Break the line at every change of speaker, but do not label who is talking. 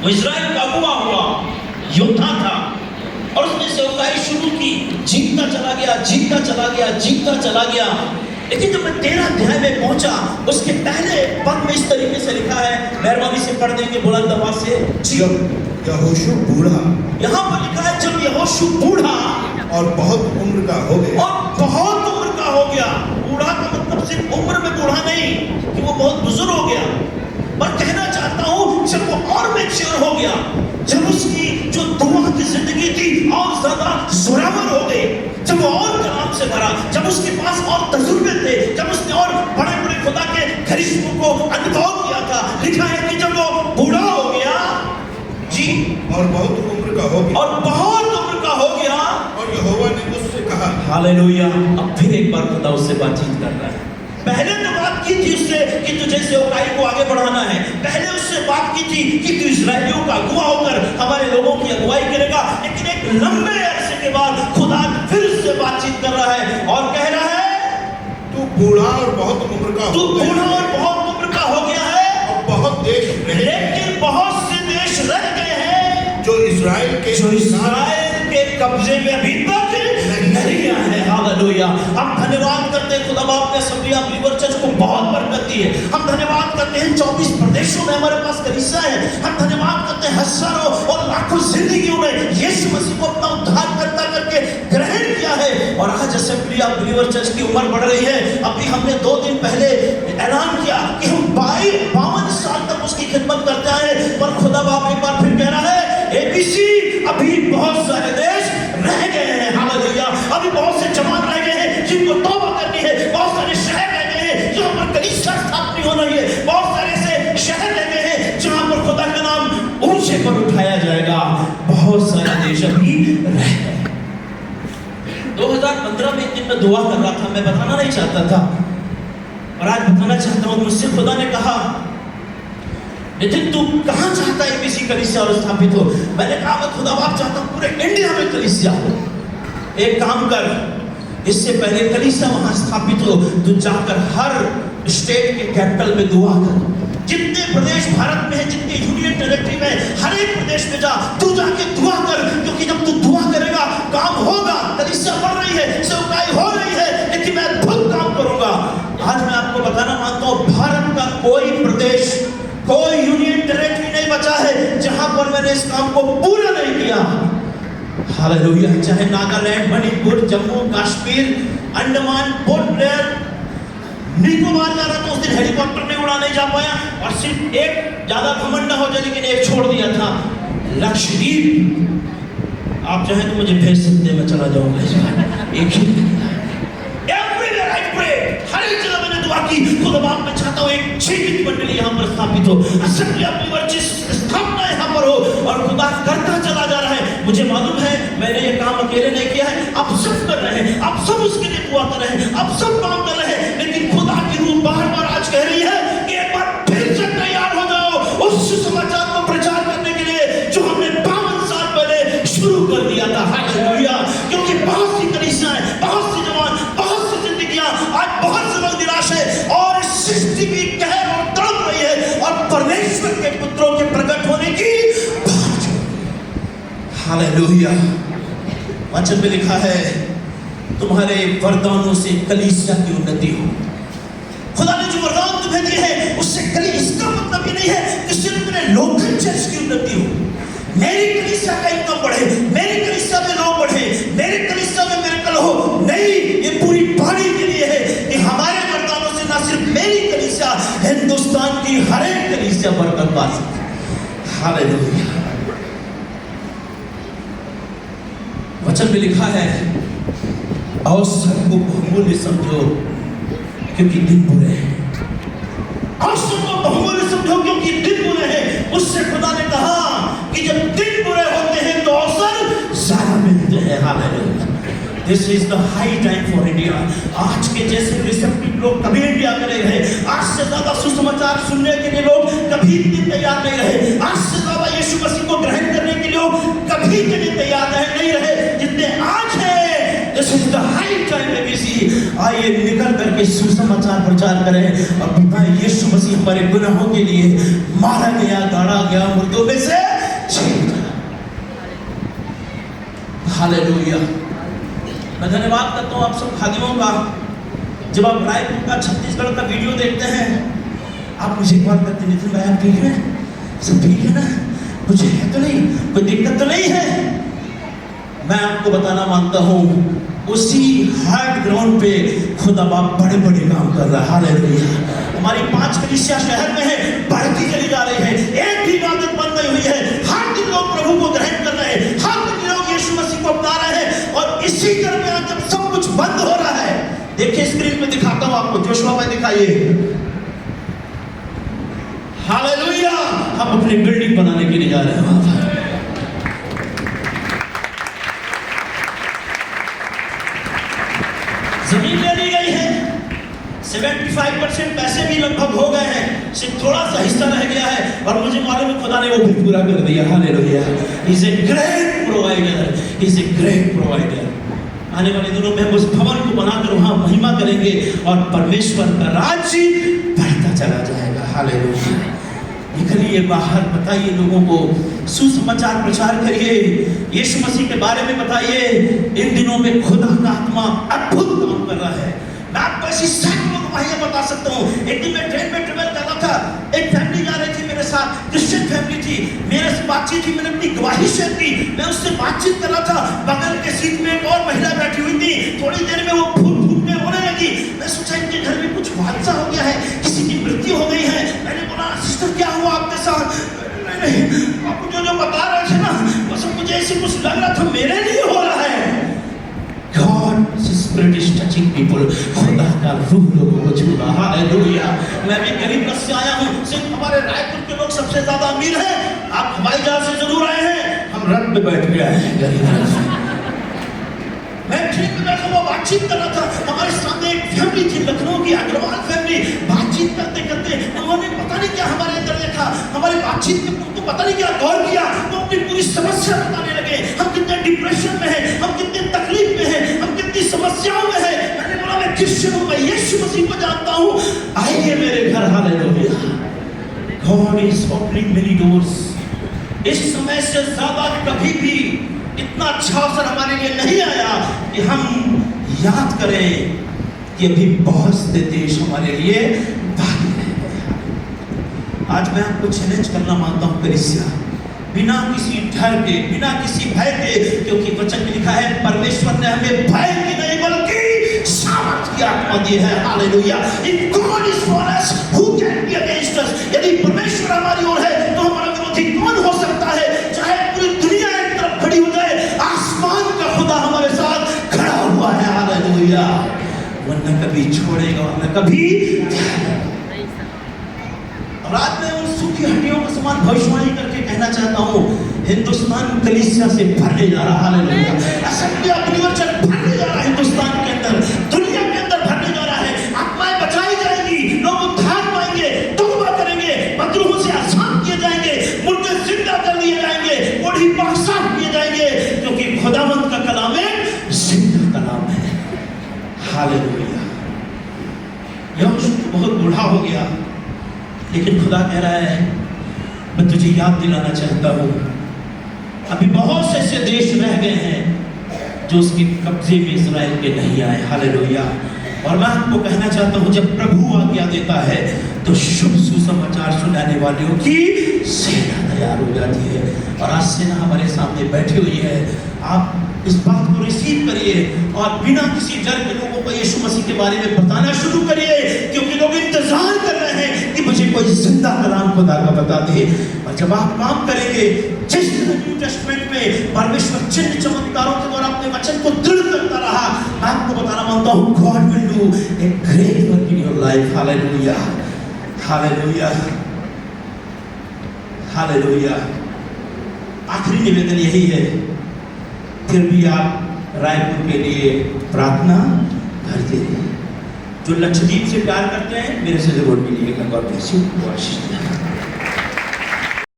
वो इजराइल का अगुवा हुआ, योद्धा था और उसने सेवकाई शुरू की। जीतता चला गया, जीतता चला गया, जीतता चला गया। लेकिन जब मैं 13 अध्याय में पहुंचा, उसके पहले पद में इस तरीके से लिखा है, मेहरबानी से पढ़ देंगे बुलंद आवाज से।
जब यहोशू बूढ़ा,
यहाँ पर लिखा है जब यहोशू बूढ़ा
और बहुत उम्र का हो गया,
और बहुत उम्र का हो गया। बूढ़ा का मतलब सिर्फ उम्र में बूढ़ा नहीं कि वो बहुत बुजुर्ग हो गया, पर कहना चाहता हूं जब वो और मैच्योर हो गया, जब उसकी जो दुआ की जिंदगी थी और ज्यादा जोरावर हो गई, जब वो और कलाम से भरा, जब उसके पास और तजुर्बे थे, जब उसने और बड़े बड़े खुदा के करिश्मों को अनुभव किया था। लिखा है कि जब वो बूढ़ा हो गया जी, और बहुत उम्र का हो गया,
और यहोवा ने उससे कहा,
हालेलुया। अब फिर एक बार खुदा उससे बातचीत कर रहा है। पहले तो बात की थी उससे कि तुझे सेवकाई को आगे बढ़ाना है, पहले उससे बात की थी कि तू इजराइलियों का अगुवा होकर हमारे लोगों की अगुवाई करेगा। लेकिन एक लंबे अरसे के बाद खुदा फिर उससे बातचीत कर रहा है और कह रहा है,
तू बूढ़ा और बहुत उम्र का
तू बूढ़ा और बहुत उम्र का हो गया है,
और बहुत देश रह,
लेकिन बहुत से देश रह गए हैं
जो इजराइल के
कब्जे में अभी तक नहीं आए हैं। हालेलुया। हम धन्यवाद करते हैं खुदा बाप ने असेंबली ऑफ बिलीवर चर्च को बहुत बरकत दी है। हम धन्यवाद करते हैं 24 प्रदेशों में हमारे पास कलीसिया है। हम धन्यवाद करते हैं हजारों और लाखों जिंदगियों में यीशु मसीह को अपना उद्धारकर्ता करके ग्रहण किया है। और आज असेंबली ऑफ बिलीवर चर्च की उम्र बढ़ रही है। अभी हमने 2 दिन पहले ऐलान किया कि हम 52 साल तक उसकी खिदमत करते आए, पर खुदा बाप एक बार फिर कह रहा है, एबीसी अभी बहुत सारे देश रह गए हैं। हालेलुया। अभी बहुत से जवान रह गए हैं जिनको तौबा करनी है। बहुत सारे शहर रह गए हैं जहां पर कलीसिया स्थापित होना है। बहुत सारे ऐसे शहर रह गए हैं जहां पर खुदा का नाम ऊंचे पर उठाया जाएगा। बहुत सारे देश अभी रह गए। 2015 में एक दिन मैं दुआ कर रहा था, मैं बताना नहीं चाहता था और आज बताना चाहता हूं। मुझसे खुदा ने कहा, नितिन तू कहां चाहता है एबीसी कलीसिया और स्थापित हो? मैंने कहा मैं खुदा बाप चाहता हूं पूरे इंडिया में कलीसिया हो। एक काम कर, इससे पहले कलीसिया वहां स्थापित हो, तू जाकर हर स्टेट के कैपिटल में दुआ कर। जितने प्रदेश भारत में है, जितने यूनियन टेरिटरी में, हर एक प्रदेश में जा, तू जाके दुआ कर। क्योंकि जब तू दुआ करेगा काम होगा। कलीसिया बढ़ रही है, सेवकाई हो रही है, लेकिन मैं अद्भुत काम करूंगा। आज मैं आपको बताना मानता हूं, भारत का कोई प्रदेश, कोई यूनियन टेरिटरी नहीं बचा है जहां पर मैंने इस काम को पूरा नहीं किया। हालेलुया। चाहे नागालैंड, मणिपुर, जम्मू कश्मीर, अंडमान, पोर्ट ब्लेयर, निकोबार जा रहा था, उस दिन हेलीकॉप्टर में उड़ा नहीं जा पाया और सिर्फ एक, ज्यादा घमंड हो जाए लेकिन एक छोड़ दिया था, लक्षद्वीप। आप चाहे तो मुझे भेज सकते हैं, मैं चला जाऊंगा इस बार। एक ही हर एक जगह मैंने दुआ की, खुदा बाप मैं चाहता हूं एक जीवित मंडली यहां पर स्थापित हो, असेंबली ऑफ बिलीवर चर्च स्थापना यहां पर हो। और खुदा करता चला जा रहा है। मुझे मालूम है मैंने ये काम अकेले नहीं किया है, आप सब कर रहे हैं, आप सब उसके लिए दुआ कर रहे हैं, आप सब काम कर रहे हैं। लेकिन खुदा की रूह बार बार आज कह रही है कि एक बार फिर से तैयार हो जाओ उस सुसमाचार को प्रचार करने के लिए जो हमने 52 साल पहले शुरू कर दिया था। हालेलुया। क्योंकि बहुत सी कलीसियाएं, बहुत सी जवान, बहुत सी जिंदगियां आज बहुत से लोग निराश है और सृष्टि भी कहर और तड़प रही है और परमेश्वर के पुत्रों के प्रकट होने की बात। हालेलुया। वचन में लिखा है, तुम्हारे वरदानों से कलीसिया की उन्नति हो। खुदा ने जो वरदान तुम्हें दिए हैं उससे इसका मतलब ये नहीं है कि सिर्फ तुम्हें लोकल चर्च की उन्नति हो। मेरी कलीसिया का इनकम बढ़े, मेरी कलीसिया में लोग बढ़े, मेरी कलीसिया में मिरेकल हो। नहीं, ये पूरी बाड़ी के लिए है कि हमारे वरदानों से ना सिर्फ मेरी कलीसिया, हिंदुस्तान की हर एक कलीसिया बरकत पा सके। हालेलुया। वचन में लिखा है, अवसर को बहुमूल्य समझो क्योंकि दिन बुरे हैं। अवसर को बहुमूल्य समझो क्योंकि दिन बुरे हैं। उससे खुदा ने कहा कि जब दिन बुरे होते हैं तो अवसर ज्यादा मिलते हैं। Hallelujah. This is the high time for India. आज के जैसे रिसेप्टिव लोग कभी इंडिया में नहीं रहे। आज से ज्यादा सुसमाचार सुनने के लिए लोग कभी भी तैयार नहीं रहे। आज से ज्यादा यीशु मसीह को ग्रहण करने के लिए लोग कभी के लिए तैयार नहीं रहे जितने आज हैं। This is the high time ABC। आइए निकल करके सुसमाचार प्रचार करें और बताएं यीशु मसीह हमारे गुनाहों के लिए मारा गया, गाड़ा गया, मुर्दों में से हालेलुया। मैं धन्यवाद करता हूँ आप सब खादिमों का। जब आप रायपुर का छत्तीसगढ़ का वीडियो देखते हैं, आप मुझे कॉल करते हैं, नितिन भाई आप ठीक है, सब ठीक है ना, कुछ है तो नहीं, कोई दिक्कत तो नहीं है। मैं आपको बताना मानता हूँ उसी हार्ड ग्राउंड पे खुदा बाप बड़े बड़े काम कर रहा है। हालेलुया। हमारी 5 कलीसिया शहर में है, बढ़ती चली जा रही है, एक भी इबादत बंद नहीं हुई है। हर दिन लोग प्रभु को ग्रहण कर रहे हैं, हर दिन लोग यीशु मसीह को अपना रहे हैं। और इसी दरमियान जब सब कुछ बंद हो रहा है, देखिए स्क्रीन पे दिखाता हूं आपको, जोशुआ भाई दिखाइए। हालेलुया। हम अपनी बिल्डिंग बनाने के लिए जा रहे हैं। जमीन ले ली गई है, 75% पैसे भी लगभग हो गए हैं, सिर्फ थोड़ा सा हिस्सा रह गया है और मुझे मालूम है खुदा ने वो भी पूरा कर दिया। Hallelujah. He is a great provider, he is a great provider. आने वाले दिनों में हम उस भवन को बनाकर वहां महिमा करेंगे और परमेश्वर का राज्य बढ़ता चला जाएगा। हालेलुया। निकलिए बाहर, बताइए लोगों को, सुसमाचार प्रचार करिए, यीशु मसीह के बारे में बताइए। इन दिनों में खुदा का आत्मा अद्भुत काम कर रहा है। मैं आपको ऐसी सैकड़ों गवाहियां बता सकता हूँ। एक दिन मैं ट्रेन में ट्रेवल कर रहा था, एक फैमिली जा रही थी मेरे साथ, क्रिश्चियन फैमिली थी, मेरे से बातचीत थी, मैंने अपनी गवाही शेयर की, मैं उससे बातचीत कर रहा था। बगल के सीट में एक और महिला बैठी हुई थी, थोड़ी देर में वो फूट फूट के रोने लगी। मैं सोचा इनके घर में कुछ हादसा हो गया है, किसी की मृत्यु हो गई है। मैंने बोला सिस्टर क्या हुआ आपके साथ? नहीं, आपको जो बता रहे थे ना, वो सब मुझे ऐसे कुछ लग रहा था मेरे लिए हो रहा है। God's Spirit is touching people. खुदा का रूह लोगों को छू रहा है। हालेलुया। मैं भी गरीब रस से आया हूँ, सिर्फ हमारे रायपुर के लोग सबसे ज्यादा अमीर हैं। आप हवाई जहाज से जरूर आए हैं, हम रथ पे बैठ के आए हैं गरीब रस। मैं ट्रेन में बैठा हुआ बातचीत कर रहा था, हमारे सामने एक फैमिली थी, लखनऊ की अग्रवाल फैमिली। बातचीत करते करते उन्होंने पता नहीं क्या हमारे अंदर देखा, हमारी बातचीत में उनको पता नहीं क्या गौर किया, वो अपनी पूरी समस्या बताने लगे। हम कितने डिप्रेशन में हैं, हम कितने तकलीफ में हैं, हम कितनी समस्याओं में हैं। मैंने बोला मैं क्रिश्चियन हूँ, मैं यीशु मसीह को जानता हूँ, आइए मेरे घर। Hallelujah. God is opening many doors. इस समय से ज्यादा कभी भी इतना अच्छा अवसर हमारे लिए नहीं आया कि हम याद करें कि अभी बहुत से देश हमारे लिए बाकी रह गए। आज मैं आपको चैलेंज करना मानता हूँ कलीसिया, बिना किसी डर के, बिना किसी भय के, क्योंकि वचन में लिखा है परमेश्वर ने हमें भय की नहीं बल्कि सामर्थ की आत्मा दी है। Hallelujah. If God is for us, who can be against us? यदि परमेश्वर हमारी ओर है तो हमारा विरोधी कौन हो सकता है? चाहे पूरी दुनिया एक तरफ खड़ी हो जाए, आसमान का खुदा हमारे साथ खड़ा हुआ है। हालेलुया। वो न कभी छोड़ेगा और न कभी। और आज मैं उन सूखी हड्डियों के समान भविष्यवाणी करके कहना चाहता हूँ, हिंदुस्तान कलीसिया से भरने जा रहा। Hallelujah. Assembly of God church भरने जा रहा है, हिंदुस्तान के अंदर, दुनिया के अंदर भरने जा रहा है। आत्माएं बचाई जाएंगी, लोग उद्धार पाएंगे, तौबा करेंगे, बदरूहों से आजाद किए जाएंगे, मुर्दे जिंदा कर दिए जाएंगे, बूढ़ी साफ किए जाएंगे, क्योंकि खुदावंत का कलाम एक जिंदा कलाम है। हालेलुया। यहोशू बहुत बूढ़ा हो गया, लेकिन खुदा कह रहा है मैं तुझे याद दिलाना चाहता हूँ, अभी बहुत से ऐसे देश रह गए हैं जो उसके कब्जे में इस्राएल के नहीं आए। हालेलुया। और मैं आपको कहना चाहता हूँ, जब प्रभु आज्ञा देता है तो शुभ सुसमाचार सुनाने वालों की सेना तैयार हो जाती है। और आज सेना हमारे सामने बैठी हुई है। आप इस बात को रिसीव करिए और बिना किसी डर के लोगों को यीशु मसीह के बारे में बताना शुरू करिए, क्योंकि लोग इंतजार कर रहे हैं कि मुझे कोई जिंदा कलाम खुदा का बता दे। और जब आप काम करेंगे, जिस न्यू टेस्टमेंट में परमेश्वर चिन्ह चमत्कारों के द्वारा अपने वचन को दृढ़ करता रहा, मैं आपको बताना मानता हूँ God will do a great work in your life. Hallelujah. Hallelujah. Hallelujah. आखिरी निवेदन यही है, फिर भी आप रायपुर के लिए प्रार्थना करते रहिए। जो लक्षद्वीप से प्यार करते हैं मेरे से जरूर मिलिएगा। God bless you.